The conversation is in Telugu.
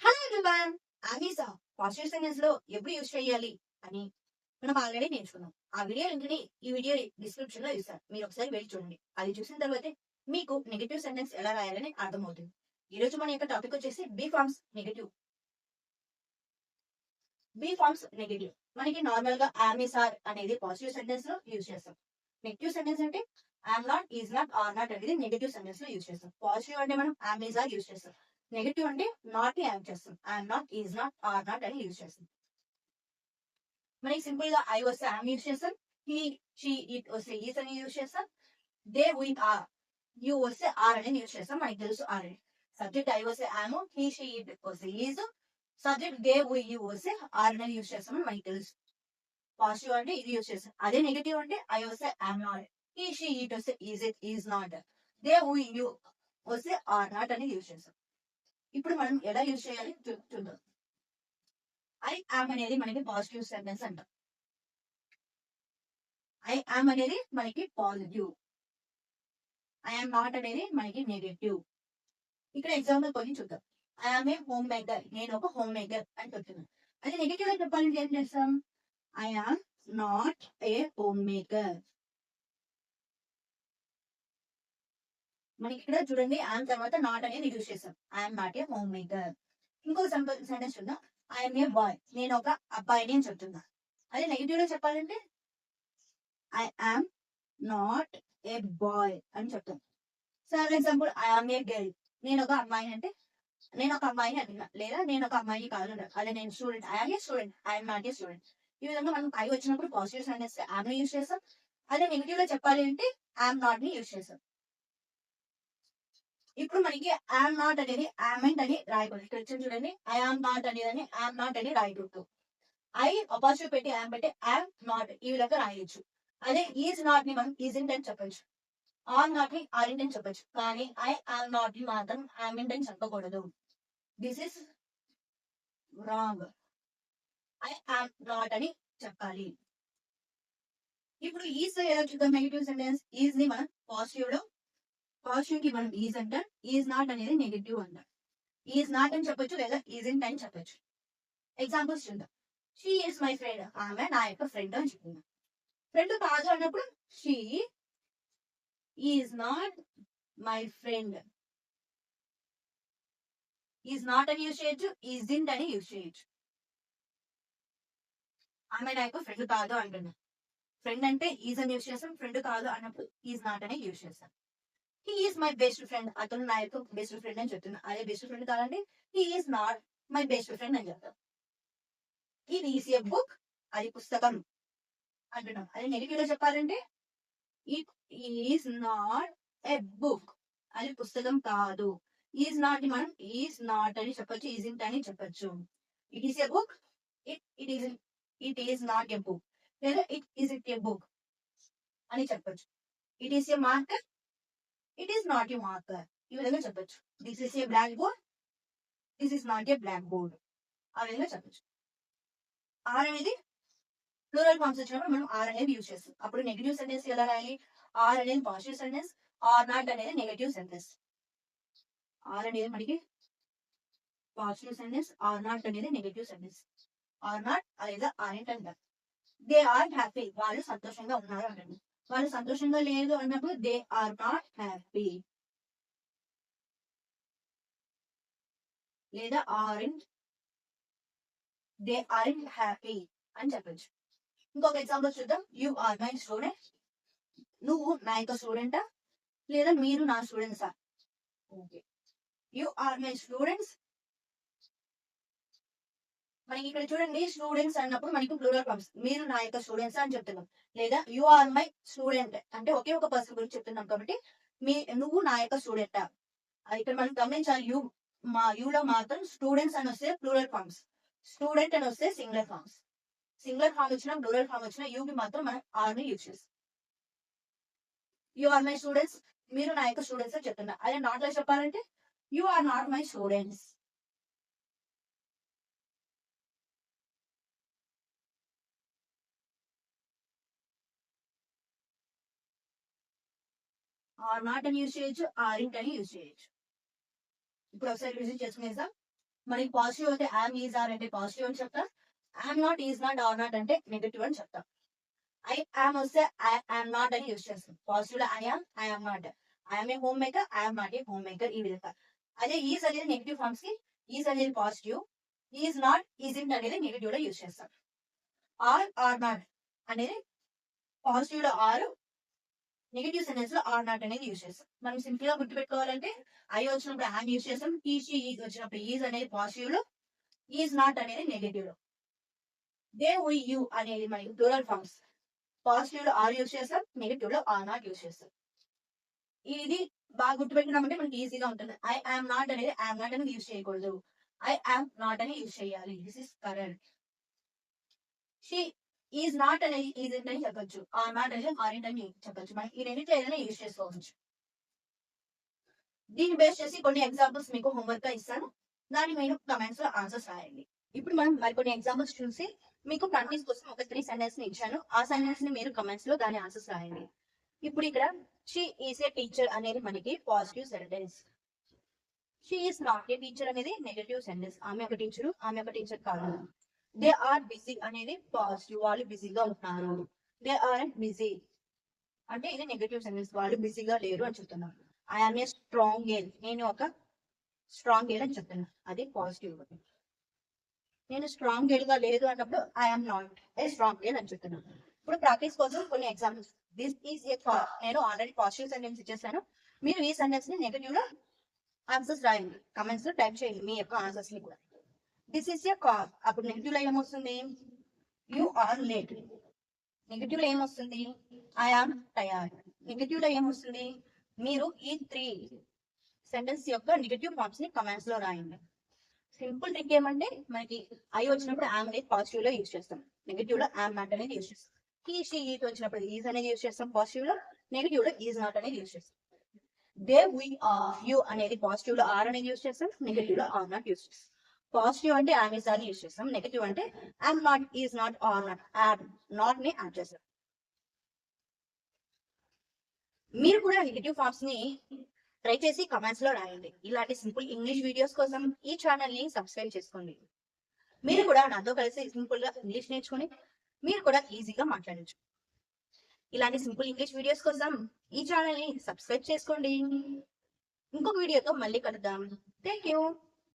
Hello everyone. ఆమీసా పాజిటివ్ సెంటెన్స్ లో ఎప్పుడు యూజ్ చేయాలి అని మనం ఆల్రెడీ నేర్చుకున్నాం. ఆ వీడియో లింక్ ని ఈ వీడియో డిస్క్రిప్షన్ లో ఇస్తాను. మీరు ఒకసారి వెళ్ళి చూడండి. అది చూసిన తర్వాతే మీకు నెగటివ్ సెంటెన్స్ ఎలా రాయాలని అర్థమవుతుంది. ఈ రోజు మన యొక్క టాపిక్ వచ్చేసి be forms negative. Be forms negative మనకి నార్మల్ గా ఆర్ అనేది పాజిటివ్ సెంటెన్స్ లో యూజ్ చేస్తాం. నెగటివ్ సెంటెన్స్ అంటే I'm not, is not, are not అనేది నెగటివ్ సెంటెన్స్ లో యూజ్ చేస్తాం. పాజిటివ్ అంటే మనం ఆర్ యూజ్ చేస్తాం. నెగటివ్ అంటే నాట్ ని యాడ్ చేస్తాం. I'm not, is not, are not అని యూజ్ చేస్తాం. మనకి సింపుల్ గా ఐ వస్తే ఐఎమ్ యూజ్ చేస్తాం. హీ, షీ, ఇట్ వస్తే ఈస్ అని యూజ్ చేస్తాం. దే, వి, ఆర్, యూ వస్తే ఆర్ అని యూజ్ చేస్తాం. మనకి తెలుసు ఆర్ అని. సబ్జెక్ట్ ఐ వస్తే ఐఎమ్, హీ, షీ, ఇట్ వస్తే is. Subject they, we, you వస్తే ఆర్ అని యూజ్ చేస్తామని మనకి తెలుసు. పాజిటివ్ అంటే ఇది యూజ్ చేస్తాం. అదే నెగటివ్ అంటే ఐ వస్తే I am not, he, she, it వస్తే is it, is not, they, we, you వస్తే ఆర్ నాట్ అని యూజ్ చేస్తాం. ఇప్పుడు మనం ఎలా యూజ్ చేయాలి చూద్దాం. ఐ యామ్ అనేది మనకి పాజిటివ్ సెంటెన్స్ అంటాం. ఐ యామ్ అనేది మనకి పాజిటివ్. ఐ యామ్ నాట్ అనేది మనకి నెగటివ్. ఇక్కడ ఎగ్జాంపుల్ కొన్ని చూద్దాం. I am A home maker, నేను ఒక హోమ్ మేకర్ అని చెప్తున్నాను. అది నెగటివ్ గా చెప్పాలంటే ఏం చేస్తాం? I am not a homemaker. మనకి ఇక్కడ చూడండి, ఐఎమ్ తర్వాత నాట్ అనేది యూజ్ చేస్తాం. I'm not a homemaker. ఇంకో సెంటెన్స్ చూద్దాం. ఐఎమ్ ఏ బాయ్, నేను ఒక అబ్బాయిని అని చెప్తున్నా. అది నెగటివ్ లో చెప్పాలంటే I am not a boy అని చెప్తాం. For example I am a girl, నేను ఒక అమ్మాయిని అంటే నేను ఒక అమ్మాయిని అంటున్నా, లేదా నేను ఒక అమ్మాయిని కాదు అంటారు. అదే నేను student, I'm a student, I'm not A student. ఈ విధంగా మనం ఐ వచ్చినప్పుడు పాజిటివ్ సెంటెన్స్ ఐఎమ్ ని యూజ్ చేస్తాం. అదే నెగిటివ్ లో చెప్పాలి అంటే ఐఎమ్ నాట్ ని యూజ్ చేస్తాం. ఇప్పుడు మనకి ఐఎమ్ నాట్ అనేది ఐమెంట్ అని రాయకూడదు. ఇక్కడ వచ్చింది చూడండి, ఐ ఆమ్ నాట్ అనేది ఐఎమ్ నాట్ అని రాయకూడదు. ఐ అపాజిటివ్ పెట్టి ఐఎమ్ పెట్టి ఐఎమ్ నాట్ ఈ విధంగా రాయొచ్చు. అదే ఈజ్ నాట్ ని మనం ఈజింట్ అని చెప్పొచ్చు. ఆర్ నాట్ ని ఆరింట్ అని చెప్పొచ్చు. కానీ ఐ ఆమ్ నాట్ ని మాత్రం ఆమెంట్ అని చెప్పకూడదు. This is wrong. I am not అని చెప్పాలి. ఇప్పుడు ఈజ్ ఎలా చూద్దాం? నెగిటివ్ సెంటెన్స్ ఈజ్ ని మనం పాజిటివ్ కి మనం ఈజ్ అంటాం. ఈజ్ నాట్ అనేది నెగిటివ్ అంటాం. ఈజ్ నాట్ అని చెప్పొచ్చు, లేదా ఈజింట్ అని చెప్పొచ్చు. ఎగ్జాంపుల్స్ చూద్దాం. షీ ఈజ్ మై ఫ్రెండ్, ఆమె నా యొక్క ఫ్రెండ్ అని చెప్తున్నా. ఫ్రెండ్ కాదు అన్నప్పుడు she is not my friend. Is not అని యూజ్ చేయొచ్చు, ఈజింట్ అని యూజ్ చేయొచ్చు. ఆమె నా యొక్క ఫ్రెండ్ కాదు అంటున్నా. ఫ్రెండ్ అంటే ఈజ్ అని యూజ్ చేస్తాం. ఫ్రెండ్ కాదు అన్నప్పుడు ఈజ్ నాట్ అని యూజ్ చేస్తాం. He is my best friend, అతను నా యొక్క బెస్ట్ ఫ్రెండ్ అని చెప్తున్నా. అదే బెస్ట్ ఫ్రెండ్ కాదంటే he is not my best friend అని చెప్తాం. ఇది ఈజ్ ఏ బుక్, అది పుస్తకం అంటున్నాం. అది నెగిటివ్ లో చెప్పాలంటే it is not a book, అది పుస్తకం కాదు. ఈజ్ నాట్ ని మనం ఈజ్ నాట్ అని చెప్పొచ్చు, ఈజింట్ అని చెప్పొచ్చు. It is a book, it is not a book, లేదా it is it a book అని చెప్పొచ్చు. It is a marker, it is not a marker ఈ విధంగా చెప్పొచ్చు. This is a black board, this is not a black board ఆ విధంగా చెప్పొచ్చు. ఆర్ అనేది ప్లూరల్ ఫార్మ్స్ వచ్చినప్పుడు మనం ఆర్ అనేది యూజ్ చేస్తాం. అప్పుడు నెగిటివ్ సెంటెన్స్ ఎలా రాయాలి? ఆర్ అనేది పాజిటివ్ సెంటెన్స్, ఆర్ నాట్ అనేది నెగిటివ్ సెంటెన్స్. ఆర్ అనేది మనకి పాజిటివ్ సెంటెన్స్, ఆర్ నాట్ అనేది నెగిటివ్ సెంటెన్స్. ఆర్ నాట్ లేదా ఆర్ఎంట్ అంటారు. దే ఆర్ హ్యాపీ, వాళ్ళు సంతోషంగా ఉన్నారు అంటారు. వాళ్ళు సంతోషంగా లేదు అన్నప్పుడు దే ఆర్ నాట్ హ్యాపీ, లేదా ఆర్ఎంట్ దే ఆర్ఎంట్ హ్యాపీ అని చెప్పచ్చు. ఇంకొక ఎగ్జాంపుల్ చూద్దాం. యు ఆర్ మై స్టూడెంట్, నువ్వు నా యొక్క స్టూడెంటా, లేదా మీరు నా స్టూడెంట్సా? Okay, you are my students. మనకి ఇక్కడ చూడండి, స్టూడెంట్స్ అన్నప్పుడు మనకి ప్లూరల్ ఫార్మ్స్. మీరు నా యొక్క స్టూడెంట్స్ అని చెప్తున్నాం, లేదా యు ఆర్ మై స్టూడెంట్ అంటే ఒకే ఒక పర్సన్ గురించి చెప్తున్నాం కాబట్టి నువ్వు నా యొక్క స్టూడెంటా. అది ఇక్కడ మనం గమనించాలి. యూలో మాత్రం స్టూడెంట్స్ అని వస్తే ప్లూరల్ ఫార్మ్స్, స్టూడెంట్ అని వస్తే సింగులర్ ఫార్మ్స్. సింగులర్ ఫార్మ్ వచ్చినా ప్లూరల్ ఫార్మ్ వచ్చినా యూకి మాత్రం మనం ఆర్ ని యూజ్ చేస్తాం. యు ఆర్ మై స్టూడెంట్స్, మీరు నా యొక్క స్టూడెంట్స్ అని చెప్తున్నా. అదే నాట్ లో చెప్పాలంటే you are not my students. Are not అని యూజ్ చేయొచ్చు, ఆర్ ఇంట్ అని యూజ్ చేయొచ్చు. ఇప్పుడు ఒకసారి విజిట్ చేసుకునేద్దాం. మరి పాజిటివ్ అయితే ఐఎమ్ ఈజ్ ఆర్ అంటే పాజిటివ్ అని చెప్తాం. I'm not is not are not అంటే నెగటివ్ అని చెప్తాం. ఐ యామ్ వస్తే ఐ యామ్ నాట్ అని యూజ్ చేస్తాం. పాజిటివ్ లో I am not, I'm a homemaker, I'm not a homemaker, ఈ విధంగా. అదే ఈజ్ అనేది నెగిటివ్ ఫార్మ్స్ కి ఈజ్ అనేది పాజిటివ్, ఈజ్ నాట్ ఈజింట్ అనేది నెగిటివ్ లో యూజ్ చేస్తాం. ఆర్ నాట్ అనేది పాజిటివ్ లో ఆర్, నెగిటివ్ సెంటెన్స్ లో ఆర్ నాట్ అనేది యూజ్ చేస్తాం. మనం సింపుల్ గా గుర్తుపెట్టుకోవాలంటే ఐ వచ్చినప్పుడు ఐఎమ్ యూజ్ చేస్తాం, ఈ షీ ఈజ్ వచ్చినప్పుడు ఈజ్ అనేది పాజిటివ్ లో, ఈజ్ నాట్ అనేది నెగిటివ్ లో. దే వి యూ అనేది మనకి ప్లూరల్ ఫార్మ్స్. పాజిటివ్ లో ఆర్ యూజ్ చేస్తాం, నెగిటివ్ లో ఆర్ నాట్ యూజ్ చేస్తాం. ఇది బాగా గుర్తుపెట్టుకున్నామంటే మనకి ఈజీగా ఉంటుంది. ఐ యామ్ నాట్ అనేది ఐఎమ్ నాట్ అనేది యూజ్ చేయకూడదు, ఐ యామ్ నాట్ అని యూజ్ చేయాలి. This is correct. She is not అనేది ఈజ్ అని చెప్పొచ్చు, ఆర్ నాట్ అనేది ఆర్ అని చెప్పొచ్చు. మనం ఈ రెండింటిలో ఏదైనా యూజ్ చేసుకోవచ్చు. దీన్ని బేస్ చేసి కొన్ని ఎగ్జాంపుల్స్ మీకు హోంవర్క్ గా ఇస్తాను, దాన్ని మీరు కమెంట్స్ లో ఆన్సర్స్ రాయండి. ఇప్పుడు మనం మరికొన్ని ఎగ్జాంపుల్స్ చూసి మీకు ప్రాక్టీస్ కోసం ఒక 3 సెంటెన్స్ ని ఇచ్చాను. ఆ సెంటెన్స్ ని మీరు కమెంట్స్ లో దాని ఆన్సర్స్ రాయండి. ఇప్పుడు ఇక్కడ షీ ఈజ్ ఏ టీచర్ అనేది మనకి positive sentence. She is not a teacher అనేది నెగటివ్ సెంటెన్స్. ఆమె ఒక టీచరు, ఆమె ఒక టీచర్ కాదు. దే ఆర్ బిజీ అనేది పాజిటివ్, వాళ్ళు బిజీగా ఉన్నారు. దే ఆర్ బిజీ అంటే ఇది నెగటివ్ సెంటెన్స్, వాళ్ళు బిజీగా లేరు అని చెప్తున్నారు. ఐఎమ్ ఏ స్ట్రాంగ్ గర్ల్, నేను ఒక స్ట్రాంగ్ గర్ల్ అని చెప్తున్నాను, అది పాజిటివ్. నేను స్ట్రాంగ్ గర్ల్ గా లేదు అన్నప్పుడు I'm not a strong girl అని చెప్తున్నాను. ఇప్పుడు ప్రాక్టీస్ కోసం కొన్ని examples. This is a car, నేను ఆల్రెడీ పాజిటివ్ సెంటెన్స్ ఇచ్చేసాను. మీరు ఈ సెంటెన్స్ ని నెగటివ్ లో ఆన్సర్స్ రాయండి, కమెంట్స్ లో టైప్ చేయండి మీ యొక్క ఆన్సర్స్ ని కూడా. దిస్ ఈస్ ఏ కార్, అప్పుడు నెగిటివ్ లో ఏమొస్తుంది? You are late. నెగిటివ్ లో ఏమొస్తుంది? I am tired. నెగిటివ్ లో ఏమొస్తుంది? మీరు ఈ 3 సెంటెన్స్ యొక్క నెగిటివ్ ఫార్మ్స్ ని కమెంట్స్ లో రాయండి. సింపుల్ ట్రిక్ ఏమంటే మనకి ఐ వచ్చినప్పుడు ఆమ్ అనేది పాజిటివ్ లో యూజ్ చేస్తాం, నెగిటివ్ లో ఆమ్ నాట్ అనేది యూజ్ చేస్తాం. హీ షీ ఈట్ వచ్చినప్పుడు ఈజ్ అనేది యూజ్ చేస్తాం పాజిటివ్ లో, నెగిటివ్ లో ఈజ్ నాట్ అనేది యూజ్ చేస్తాం. దే వి ఆర్ యూ అనేది పాజిటివ్ లో ఆర్ అనేది యూజ్ చేస్తాం, నెగిటివ్ లో ఆర్ నాట్ యూజ్ చేస్తాం. పాజిటివ్ అంటే ఆమ్ ఈజ్ అని యూజ్ చేస్తాం, నెగిటివ్ అంటే am not is not are not, add not ని యాడ్ చేస్తాం. మీరు కూడా నెగిటివ్ ఫార్మ్స్ ని ట్రై చేసి కమెంట్స్ లో రాయండి. ఇలాంటి సింపుల్ ఇంగ్లీష్ వీడియోస్ కోసం ఈ ఛానల్ ని సబ్స్క్రైబ్ చేసుకోండి. మీరు కూడా నాతో కలిసి సింపుల్ గా ఇంగ్లీష్ నేర్చుకుని మీరు కూడా ఈజీగా మాట్లాడచ్చు. ఇలాంటి సింపుల్ ఇంగ్లీష్ వీడియోస్ కోసం ఈ ఛానల్ ని సబ్స్క్రైబ్ చేసుకోండి. ఇంకొక వీడియోతో మళ్ళీ కలుద్దాం. Thank you.